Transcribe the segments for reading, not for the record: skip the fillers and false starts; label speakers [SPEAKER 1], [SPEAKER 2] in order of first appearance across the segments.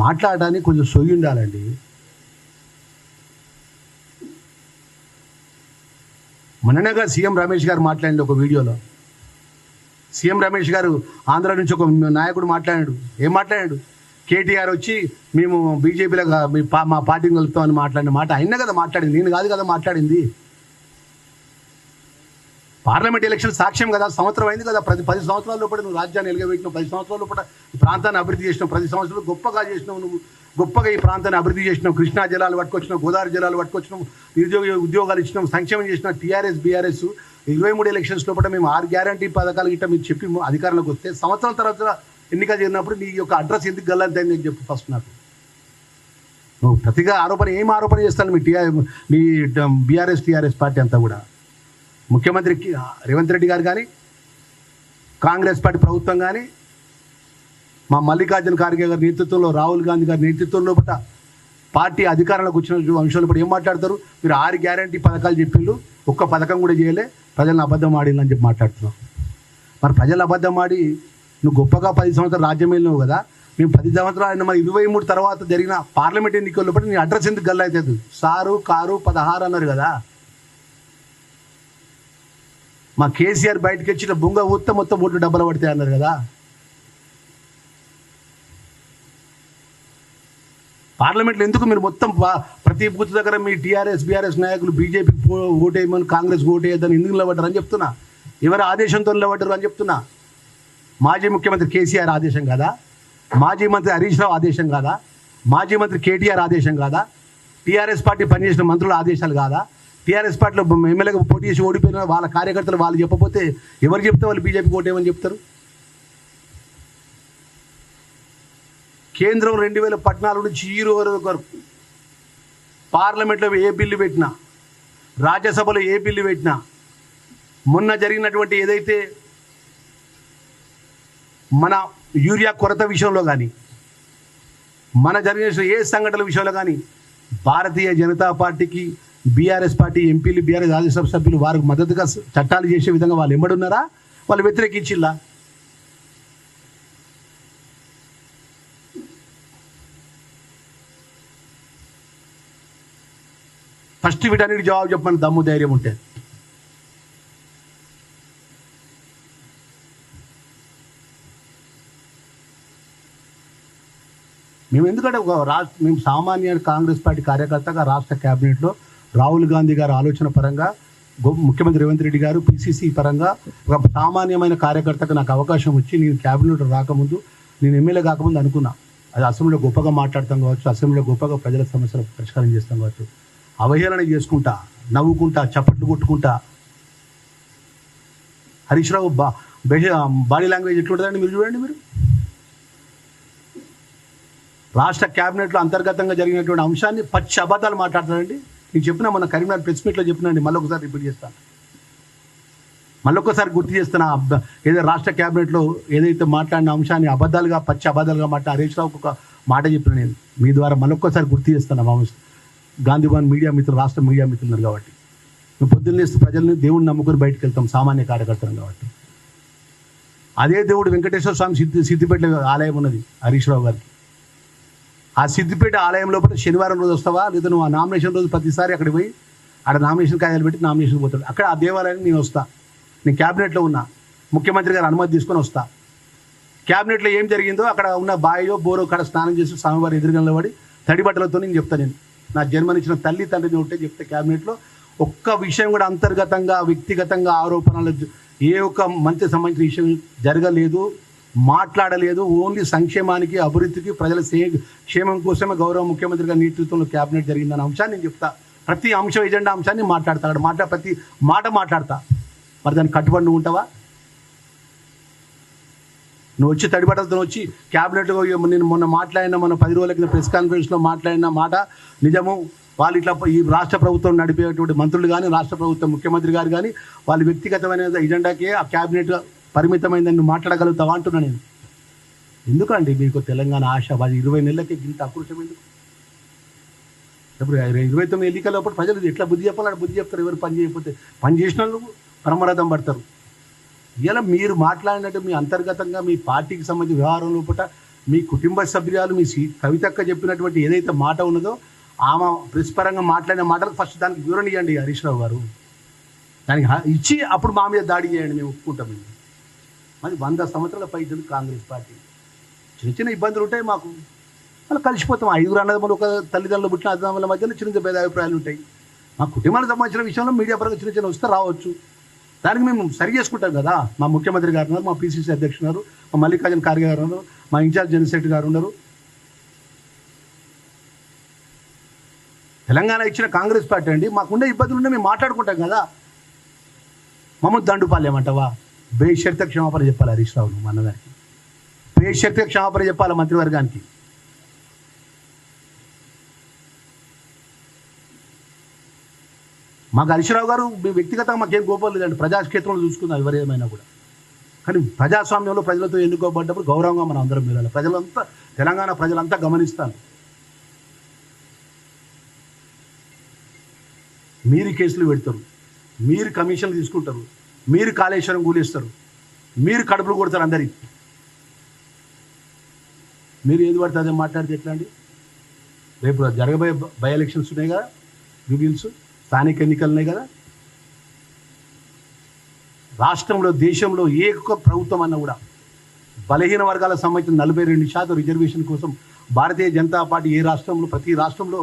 [SPEAKER 1] మాట్లాడడానికి కొంచెం సొయ్యి ఉండాలండి. మొన్ననేగా సీఎం రమేష్ గారు మాట్లాడండి ఒక వీడియోలో. సీఎం రమేష్ గారు ఆంధ్ర నుంచి ఒక నాయకుడు మాట్లాడాడు. ఏం మాట్లాడాడు? కేటీఆర్ వచ్చి మేము బీజేపీలో మా పార్టీని కలుపుతామని మాట్లాడిన మాట అయినా కదా మాట్లాడింది, నేను కాదు కదా మాట్లాడింది. పార్లమెంట్ ఎలక్షన్ సాక్ష్యం కదా, సంవత్సరం అయింది కదా. 10 సంవత్సరాల లోపల నువ్వు రాజ్యాన్ని ఎలుగబెట్టినావు, 10 సంవత్సరాల లోపల ఈ ప్రాంతాన్ని అభివృద్ధి చేసినావు, 10 సంవత్సరాలు గొప్పగా చేసినావు. నువ్వు గొప్పగా ఈ ప్రాంతాన్ని అభివృద్ధి చేసినావు. కృష్ణా జలాలు పట్టుకొచ్చినావు, గోదావరి జలాలు పట్టుకొచ్చినావు, ఉద్యోగాలు ఇచ్చినావు, సంక్షేమం చేసినావు. టీఆర్ఎస్ బీఆర్ఎస్ 23 ఎలక్షన్స్ లోపల మేము 6 గ్యారంటీ పథకాలు గిట్ట మీరు చెప్పి అధికారంలోకి వస్తే సంవత్సరాల తర్వాత ఎన్నిక జరిగినప్పుడు నీ యొక్క అడ్రస్ ఎందుకు గల్లంతైంది అని చెప్పు ఫస్ట్ నాకు. నువ్వు ప్రతిగా ఏం ఆరోపణ చేస్తాను మీ బీఆర్ఎస్ టీఆర్ఎస్ పార్టీ అంతా కూడా. ముఖ్యమంత్రికి రేవంత్ రెడ్డి గారు కానీ, కాంగ్రెస్ పార్టీ ప్రభుత్వం కానీ, మా మల్లికార్జున ఖార్గే గారి నేతృత్వంలో, రాహుల్ గాంధీ గారి నేతృత్వంలో పట్ల పార్టీ అధికారంలోకి వచ్చిన అంశాలు ఇప్పుడు ఏం మాట్లాడతారు? మీరు 6 గ్యారంటీ పథకాలు చెప్పిండు, ఒక్క పథకం కూడా చేయలే, ప్రజలను అబద్ధం ఆడిందని చెప్పి మాట్లాడుతున్నావు. మరి ప్రజలు అబద్ధం ఆడి నువ్వు గొప్పగా 10 సంవత్సరాలు రాజ్యం వెళ్ళినావు కదా. మేము 10 సంవత్సరాలు మరి 23 తర్వాత జరిగిన పార్లమెంట్ ఎన్నికల్లో నీ అడ్రస్ ఎందుకు గల్ల అవుతుంది? సారు కారు 16 అన్నారు కదా. మా కేసీఆర్ బయటకు వచ్చిన బొంగ ఊత్త మొత్తం ఓట్లు డబ్బలు పడతాయి అన్నారు కదా. పార్లమెంట్లో ఎందుకు మీరు మొత్తం ప్రతి బూత్ దగ్గర మీ టీఆర్ఎస్ బీఆర్ఎస్ నాయకులు బీజేపీకి ఓటేయమని, కాంగ్రెస్ ఓటేయద్దని ఎందుకు నిలబడ్డారు అని చెప్తున్నా. ఎవరి ఆదేశంతో నిలబడ్డారు అని చెప్తున్నా. మాజీ ముఖ్యమంత్రి కేసీఆర్ ఆదేశం కాదా? మాజీ మంత్రి హరీష్ రావు ఆదేశం కాదా? మాజీ మంత్రి కేటీఆర్ ఆదేశం కాదా? టీఆర్ఎస్ పార్టీ పనిచేసిన మంత్రుల ఆదేశాలు కాదా? టీఆర్ఎస్ పార్టీలో ఎమ్మెల్యేగా పోటీ చేసి ఓడిపోయిన వాళ్ళ కార్యకర్తలు వాళ్ళు చెప్పకపోతే ఎవరు చెప్తే వాళ్ళు బీజేపీకి ఓటేయమని చెప్తారు? కేంద్రం 2014 నుంచి ఈ రోజు వరకు పార్లమెంట్లో ఏ బిల్లు పెట్టినా, రాజ్యసభలో ఏ బిల్లు పెట్టినా, మొన్న జరిగినటువంటి ఏదైతే మన యూరియా కొరత విషయంలో కానీ, మన జరిగిన ఏ సంఘటనల విషయంలో కానీ భారతీయ జనతా పార్టీకి బీఆర్ఎస్ పార్టీ ఎంపీలు, బీఆర్ఎస్ రాజ్యసభ సభ్యులు వారికి మద్దతుగా చట్టాలు చేసే విధంగా వాళ్ళు ఎమ్మడున్నారా? వాళ్ళు వ్యతిరేకించిల్లా? ఫస్ట్ వీటన్నిటి జవాబు చెప్పమని దమ్ము ధైర్యం ఉంటే. మేము ఎందుకంటే మేము సామాన్య కాంగ్రెస్ పార్టీ కార్యకర్తగా రాష్ట్ర క్యాబినెట్లో రాహుల్ గాంధీ గారు ఆలోచన పరంగా, ముఖ్యమంత్రి రేవంత్ రెడ్డి గారు పిసిసి పరంగా ఒక సామాన్యమైన కార్యకర్తగా నాకు అవకాశం వచ్చి నేను క్యాబినెట్ రాకముందు, నేను ఎమ్మెల్యే కాకముందు అనుకున్నా అది అసెంబ్లీలో గొప్పగా మాట్లాడతాం కావచ్చు, అసెంబ్లీలో గొప్పగా ప్రజల సమస్యలు పరిష్కారం చేస్తాం కావచ్చు. అవహేళన చేసుకుంటా, నవ్వుకుంటా, చప్పట్లు కొట్టుకుంటా. హరీష్ రావు బాడీ లాంగ్వేజ్ ఎట్లుంటుందండి మీరు చూడండి. మీరు రాష్ట్ర క్యాబినెట్లో అంతర్గతంగా జరిగినటువంటి అంశాన్ని పచ్చి అబద్ధాలు మాట్లాడతానండి. నేను చెప్పిన మన కరీంనగర్ ప్రెస్ మీట్లో చెప్పినండి, మళ్ళొకసారి రిపీట్ చేస్తాను, మళ్ళొకసారి గుర్తు చేస్తున్నా. ఏదో రాష్ట్ర క్యాబినెట్లో ఏదైతే మాట్లాడిన అంశాన్ని అబద్ధాలుగా, పచ్చి అబద్ధాలుగా హరీష్ రావుకు ఒక మాట చెప్పిన నేను మీ ద్వారా మళ్ళొక్కసారి గుర్తు చేస్తాను. మామూలు గాంధీభవన్ మీడియా మిత్రులు, రాష్ట్ర మీడియా మిత్రులు కాబట్టి మేము పొద్దున్నేస్తూ ప్రజల్ని దేవుడిని నమ్ముకొని బయటకు వెళ్తాం, సామాన్య కార్యకర్తలు కాబట్టి. అదే దేవుడు వెంకటేశ్వర స్వామి సిద్దిపేట ఆలయం ఉన్నది హరీష్ రావు గారికి. ఆ సిద్దిపేట ఆలయం లోపల శనివారం రోజు వస్తావా, లేదా నువ్వు ఆ నామినేషన్ రోజు ప్రతిసారి అక్కడికి పోయి ఆడ నామినేషన్ కాయలు పెట్టి నామినేషన్ పోతాడు. అక్కడ ఆ దేవాలయానికి నేను వస్తా. నేను క్యాబినెట్లో ఉన్నా, ముఖ్యమంత్రి గారు అనుమతి తీసుకొని వస్తా. క్యాబినెట్లో ఏం జరిగిందో అక్కడ ఉన్న బాయో బోరో కాడ స్నానం చేసి స్వామివారి ఎదురుగా నిలబడి తడి బట్టలతో నేను చెప్తాను. నేను నా జన్మనిచ్చిన తల్లి తండ్రిని ఉంటే చెప్తే క్యాబినెట్లో ఒక్క విషయం కూడా అంతర్గతంగా, వ్యక్తిగతంగా ఆరోపణలు ఏ ఒక్క మంత్రి సంబంధించిన విషయం జరగలేదు, మాట్లాడలేదు. ఓన్లీ సంక్షేమానికి, అభివృద్ధికి, ప్రజల క్షేమం కోసమే గౌరవ ముఖ్యమంత్రి గారి నేతృత్వంలో క్యాబినెట్ జరిగిందన్న అంశాన్ని నేను చెప్తా. ప్రతి అంశం, ఎజెండా అంశాన్ని మాట్లాడతా. అక్కడ ప్రతి మాట మాట్లాడతా. మరి దాన్ని కట్టుబడి ఉంటావా? నువ్వు వచ్చి తడిబట్టలతో వచ్చి క్యాబినెట్లో నేను మొన్న మాట్లాడిన, మన 10 రోజుల కింద ప్రెస్ కాన్ఫరెన్స్లో మాట్లాడిన మాట నిజము. వాళ్ళు ఇట్లా ఈ రాష్ట్ర ప్రభుత్వం నడిపేటువంటి మంత్రులు కానీ, రాష్ట్ర ప్రభుత్వం ముఖ్యమంత్రి గారు కానీ వాళ్ళ వ్యక్తిగతమైన ఎజెండాకే ఆ క్యాబినెట్ పరిమితమైందని మాట్లాడగలుగుతావా అంటున్నా నేను. ఎందుకండి మీకు తెలంగాణ ఆశ? 20 నెలలకి ఇంత ఆక్రోశం ఎందుకు? ఇప్పుడు 29 ఎన్నికలప్పుడు ప్రజలు ఎట్లా బుద్ధి చెప్పాలి, బుద్ధి చెప్తారు. ఎవరు పని చేయకపోతే పని చేసిన వాళ్ళు పరమరథం పడతారు. ఇలా మీరు మాట్లాడినట్టు మీ అంతర్గతంగా మీ పార్టీకి సంబంధించిన వ్యవహారం లోపల మీ కుటుంబ సభ్యురాలు మీ కవితక్క చెప్పినటువంటి ఏదైతే మాట ఉన్నదో ఆమె ప్రెస్ పరంగా మాట్లాడిన మాటలు ఫస్ట్ దానికి వివరణ ఇవ్వండి హరీష్ రావు గారు. దానికి ఇచ్చి అప్పుడు మా మీద దాడి చేయండి, మేము ఒప్పుకుంటాం. మరి 100 సంవత్సరాల పైన కాంగ్రెస్ పార్టీ చిన్న చిన్న ఇబ్బందులు ఉంటాయి మాకు, మళ్ళీ కలిసిపోతాం. 5 అన్నదమ్ములు ఒక తల్లిదండ్రులు పుట్టిన అన్నదమ్ముల మధ్యలో చిన్న చిన్న భేదాభిప్రాయాలు ఉంటాయి. మా కుటుంబానికి సంబంధించిన విషయంలో మీడియా పరంగా చిన్న చిన్న వస్తే రావచ్చు, దానికి మేము సరి చేసుకుంటాం కదా. మా ముఖ్యమంత్రి గారు ఉన్నారు, మా పిసిసి అధ్యక్షుడు ఉన్నారు, మా మల్లికార్జున ఖార్గే గారు ఉన్నారు, మా ఇన్ఛార్జ్ జనరల్ సెక్రటరీ గారు ఉన్నారు. తెలంగాణ ఇచ్చిన కాంగ్రెస్ పార్టీ అండి, మాకుండే ఇబ్బందులు ఉంటే మేము మాట్లాడుకుంటాం కదా. మమ్మల్ని దండుపాలేమంటావా? బేషరతుగా క్షమాపణ చెప్పాలి హరీష్ రావు, మా అన్నగారికి బేషరతుగా క్షమాపణ చెప్పాలి మంత్రివర్గానికి. మాకు హరీష్ రావు గారు వ్యక్తిగతంగా మాకేం కోపం లేదండి, ప్రజాక్షేత్రంలో చూసుకుందాం ఎవరేమైనా కూడా. కానీ ప్రజాస్వామ్యంలో ప్రజలతో ఎన్నుకోబడ్డప్పుడు గౌరవంగా మనం అందరం వెళ్ళాలి. ప్రజలంతా, తెలంగాణ ప్రజలంతా గమనిస్తాను. మీరు కేసులు పెడతారు, మీరు కమిషన్లు తీసుకుంటారు, మీరు కాళేశ్వరం కూలిస్తారు, మీరు కడుపులు కొడతారు అందరికి. మీరు ఏది పడితే అదే మాట్లాడితే ఎట్లా అండి? రేపు జరగబోయే బై ఎలక్షన్స్ ఉన్నాయి కదా, జూబిల్స్ స్థానిక ఎన్నికలు ఉన్నాయి కదా. రాష్ట్రంలో, దేశంలో ఏ ఒక్క ప్రభుత్వం అన్నా కూడా బలహీన వర్గాలకు సంబంధించిన 42% రిజర్వేషన్ కోసం భారతీయ జనతా పార్టీ ఏ రాష్ట్రంలో, ప్రతి రాష్ట్రంలో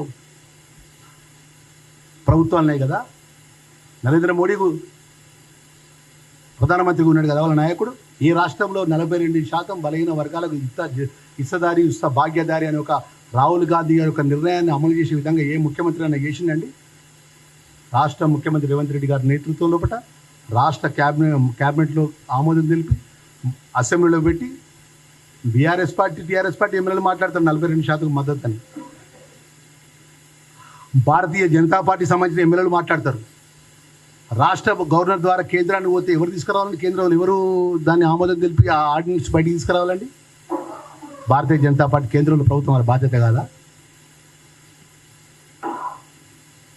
[SPEAKER 1] ప్రభుత్వాలు ఉన్నాయి కదా. నరేంద్ర మోడీ ప్రధానమంత్రిగా ఉన్నాడు కదా వాళ్ళ నాయకుడు. ఏ రాష్ట్రంలో 42% బలహీన వర్గాలకు ఇస్తదారి భాగ్యదారి అనే ఒక రాహుల్ గాంధీ గారి యొక్క నిర్ణయాన్ని అమలు చేసే విధంగా ఏ ముఖ్యమంత్రి అయినా చేసిందండి? రాష్ట్ర ముఖ్యమంత్రి రేవంత్ రెడ్డి గారి నేతృత్వం లోపల రాష్ట్ర క్యాబినెట్లో ఆమోదం తెలిపి అసెంబ్లీలో పెట్టి టీఆర్ఎస్ పార్టీ ఎమ్మెల్యేలు మాట్లాడతారు 42% మద్దతు అని. భారతీయ జనతా పార్టీ సంబంధించిన ఎమ్మెల్యేలు మాట్లాడతారు. రాష్ట్ర గవర్నర్ ద్వారా కేంద్రాన్ని పోతే ఎవరు తీసుకురావాలండి? కేంద్రంలో ఎవరు దాన్ని ఆమోదం తెలిపి ఆ ఆర్డినెన్స్ బయటికి తీసుకురావాలండి? భారతీయ జనతా పార్టీ కేంద్రంలో ప్రభుత్వం వారి బాధ్యత కాదా?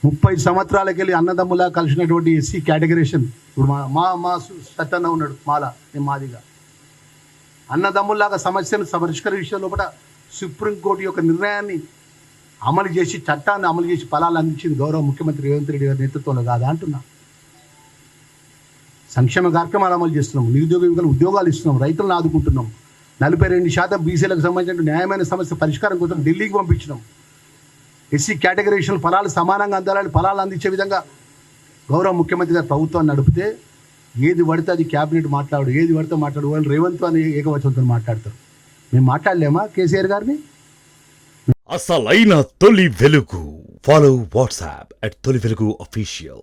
[SPEAKER 1] 30 సంవత్సరాలకి వెళ్ళి అన్నదమ్ములా కలిసినటువంటి ఎస్సీ కేటగిరేషన్, ఇప్పుడు మా సత్తన్న ఉన్నాడు, నేను మాదిగా అన్నదమ్ముల్లాగా సమస్యను పరిష్కరించే లోపల సుప్రీంకోర్టు యొక్క నిర్ణయాన్ని అమలు చేసి, చట్టాన్ని అమలు చేసి ఫలాలు అందించింది గౌరవ ముఖ్యమంత్రి రేవంత్ రెడ్డి గారి నేతృత్వంలో కాదా అంటున్నా. సంక్షేమ కార్యక్రమాలు అమలు చేస్తున్నాం, నిరుద్యోగ యువకులకు ఉద్యోగాలు ఇస్తున్నాం, రైతులను ఆదుకుంటున్నాం. 42% బీసీలకు సంబంధించిన న్యాయమైన సమస్య పరిష్కారం కోసం ఢిల్లీకి పంపించినాం. ఎస్సీ కేటగిరీషన్ ఫలాలు సమానంగా అందాలని ఫలాలు అందించే విధంగా గౌరవ ముఖ్యమంత్రి గారు ప్రభుత్వాన్ని నడిపితే ఏది పడితే అది క్యాబినెట్ మాట్లాడు, ఏది పడితే మాట్లాడు, వాళ్ళు రేవంత్ అని ఏకవచనంతో మాట్లాడతారు. మేము మాట్లాడలేమా కేసీఆర్ గారిని?
[SPEAKER 2] అసలైన తొలి వెలుగు. ఫాలో వాట్సాప్ @తొలి వెలుగు official.